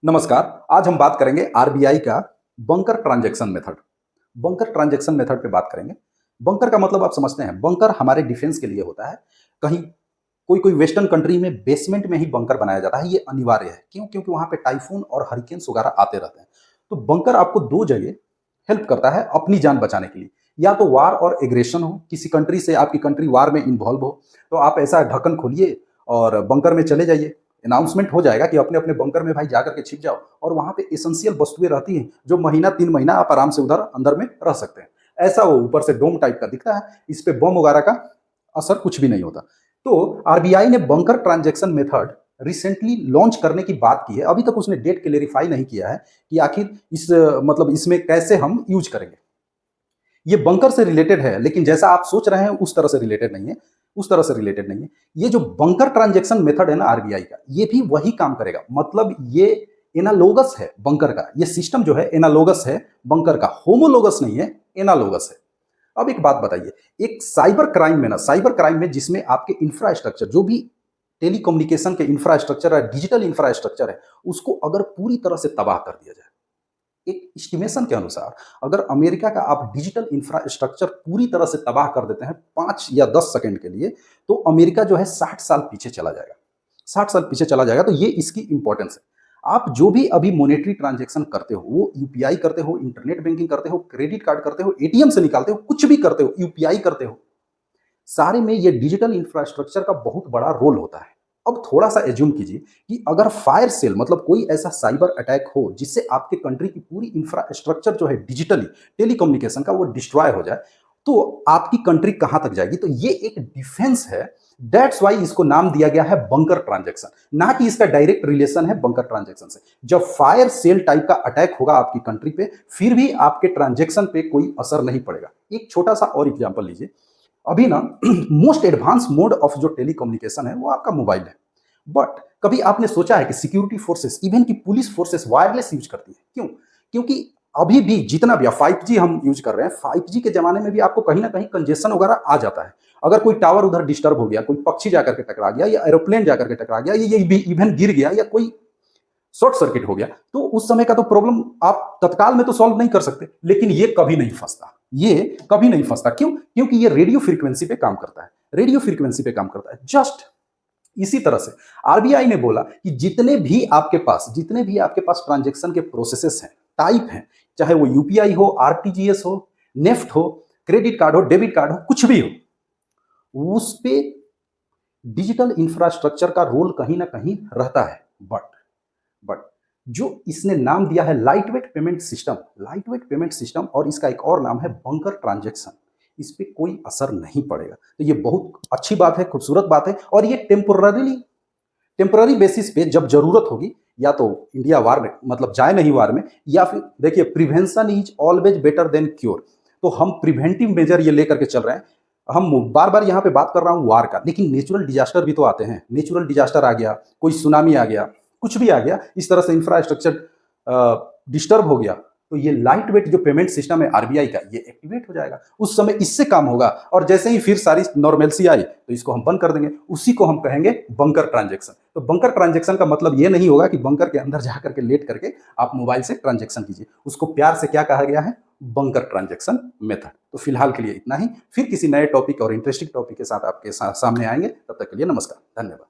नमस्कार। आज हम बात करेंगे आरबीआई का bunker transaction method. Bunker transaction method पे बात करेंगे। बंकर का मतलब आप समझते हैं, बंकर हमारे डिफेंस के लिए होता है। कहीं कोई कोई वेस्टर्न कंट्री में बेसमेंट में ही बंकर बनाया जाता है, ये अनिवार्य है। क्यों? क्योंकि वहां पे टाइफून और हरिकेन्स वगैरह आते रहते हैं। तो बंकर आपको दो जगह हेल्प करता है अपनी जान बचाने के लिए। या तो वार और एग्रेशन हो, किसी कंट्री से आपकी कंट्री वार में इन्वॉल्व हो, तो आप ऐसा ढक्कन खोलिए और बंकर में चले जाइए। अनाउंसमेंट हो जाएगा कि अपने अपने बंकर में भाई जाकर के छिप जाओ, और वहां पे एसेंशियल वस्तुएं रहती हैं जो महीना 3 महीना आप आराम से उधर अंदर में रह सकते हैं। ऐसा वो ऊपर से डोम टाइप का दिखता है, इस पे बम वगैरह का असर कुछ भी नहीं होता। तो आरबीआई ने bunker transaction method recently launch करने की बात की है। अभी तक उसने डेट क्लेरिफाई नहीं किया है कि आखिर इस मतलब इसमें कैसे हम यूज करेंगे। ये बंकर से रिलेटेड है, लेकिन जैसा आप सोच रहे हैं उस तरह से रिलेटेड नहीं है। उस तरह से रिलेटेड नहीं है। ये जो बंकर ट्रांजैक्शन मेथड है ना आरबीआई का, ये भी वही काम करेगा। मतलब ये एनालोगस है बंकर का। ये सिस्टम जो है एनालोगस है बंकर का, होमोलोगस नहीं है, एनालोगस है। अब एक बात बताइए, एक साइबर क्राइम में ना, साइबर क्राइम में जिसमें आपके इंफ्रास्ट्रक्चर जो भी टेलीकम्युनिकेशन के इंफ्रास्ट्रक्चर है, डिजिटल इंफ्रास्ट्रक्चर है, उसको अगर पूरी तरह से तबाह कर दिया जाए, एक एस्टिमेशन के अनुसार अगर अमेरिका का आप डिजिटल इंफ्रास्ट्रक्चर पूरी तरह से तबाह कर देते हैं 5 या 10 सेकंड के लिए, तो अमेरिका जो है 60 साल पीछे चला जाएगा। 60 साल पीछे चला जाएगा। तो ये इसकी इंपॉर्टेंस है। आप जो भी अभी मॉनेटरी ट्रांजैक्शन करते हो, वो यूपीआई करते हो, इंटरनेट बैंकिंग करते हो, क्रेडिट कार्ड करते हो, एटीएम से निकालते हो, कुछ भी करते हो, यूपीआई करते हो, सारे में ये डिजिटल इंफ्रास्ट्रक्चर का बहुत बड़ा रोल होता है। अब थोड़ा सा एज्यूम कीजिए कि अगर फायर सेल मतलब कोई ऐसा साइबर अटैक हो जिससे आपके कंट्री की पूरी इंफ्रास्ट्रक्चर जो है डिजिटली टेलीकम्युनिकेशन का वो डिस्ट्रॉय हो जाए, तो आपकी कंट्री कहां तक जाएगी? तो ये एक डिफेंस है। दैट्स वाई इसको नाम दिया गया है बंकर ट्रांजैक्शन, ना कि इसका डायरेक्ट रिलेशन है बंकर ट्रांजैक्शन से। जब फायर सेल टाइप का अटैक होगा आपकी कंट्री पे, फिर भी आपके ट्रांजैक्शन पे कोई असर नहीं पड़ेगा। एक छोटा सा और एग्जांपल लीजिए। अभी ना मोस्ट एडवांस मोड ऑफ जो टेलीकम्युनिकेशन है वो आपका मोबाइल है। बट कभी आपने सोचा है कि सिक्योरिटी फोर्सेस, इवन की पुलिस फोर्सेस वायरलेस यूज करती है? क्यों? क्योंकि अभी भी जितना भी 5G हम यूज कर रहे हैं, 5G के जमाने में भी आपको कहीं ना कहीं कंजेशन वगैरह आ जाता है। अगर कोई टावर उधर डिस्टर्ब हो गया, कोई पक्षी जाकर के टकरा गया, या एरोप्लेन जाकर के टकरा गया, या ये इवन गिर गया, या कोई शॉर्ट सर्किट हो गया, तो उस समय का तो प्रॉब्लम आप तत्काल में तो सॉल्व नहीं कर सकते। लेकिन ये कभी नहीं फंसता। ये कभी नहीं फंसता। क्यों? क्योंकि ये रेडियो फ्रीक्वेंसी पे काम करता है। रेडियो फ्रीक्वेंसी पे काम करता है। जस्ट इसी तरह से आरबीआई ने बोला कि जितने भी आपके पास ट्रांजैक्शन के प्रोसेसेस हैं, टाइप हैं, चाहे वो यूपीआई हो, आरटीजीएस हो, नेफ्ट हो, क्रेडिट कार्ड हो, डेबिट कार्ड हो, कुछ भी हो, उस पे डिजिटल इंफ्रास्ट्रक्चर का रोल कहीं ना कहीं रहता है। बट जो इसने नाम दिया है light weight payment system, light weight payment system, और इसका एक और नाम है बंकर ट्रांजैक्शन, इस पे कोई असर नहीं पड़ेगा। तो ये बहुत अच्छी बात है, खूबसूरत बात है। और ये टेम्पररी बेसिस पे जब जरूरत होगी, या तो इंडिया वार में मतलब जाए नहीं वार में, या फिर देखिए prevention is always better than cure. तो हम प्रिवेंटिव मेजर ये लेकर के चल रहे हैं। हम बार बार यहाँ पे बात कर रहा हूँ वार का, लेकिन नेचुरल डिजास्टर भी तो आते हैं। नेचुरल डिजास्टर आ गया, कोई सुनामी आ गया, कुछ भी आ गया, इस तरह से इंफ्रास्ट्रक्चर डिस्टर्ब हो गया, तो ये लाइट वेट जो पेमेंट सिस्टम है आरबीआई का, ये एक्टिवेट हो जाएगा। उस समय इससे काम होगा, और जैसे ही फिर सारी नॉर्मेलसी आई तो इसको हम बंद कर देंगे। उसी को हम कहेंगे बंकर ट्रांजैक्शन। तो बंकर ट्रांजैक्शन का मतलब ये नहीं होगा कि बंकर के अंदर जाकर के लेट करके आप मोबाइल से ट्रांजैक्शन कीजिए। उसको प्यार से क्या कहा गया है? Bunker transaction method. तो फिलहाल के लिए इतना ही। फिर किसी नए टॉपिक और इंटरेस्टिंग टॉपिक के साथ आपके सामने आएंगे। तब तक के लिए नमस्कार, धन्यवाद।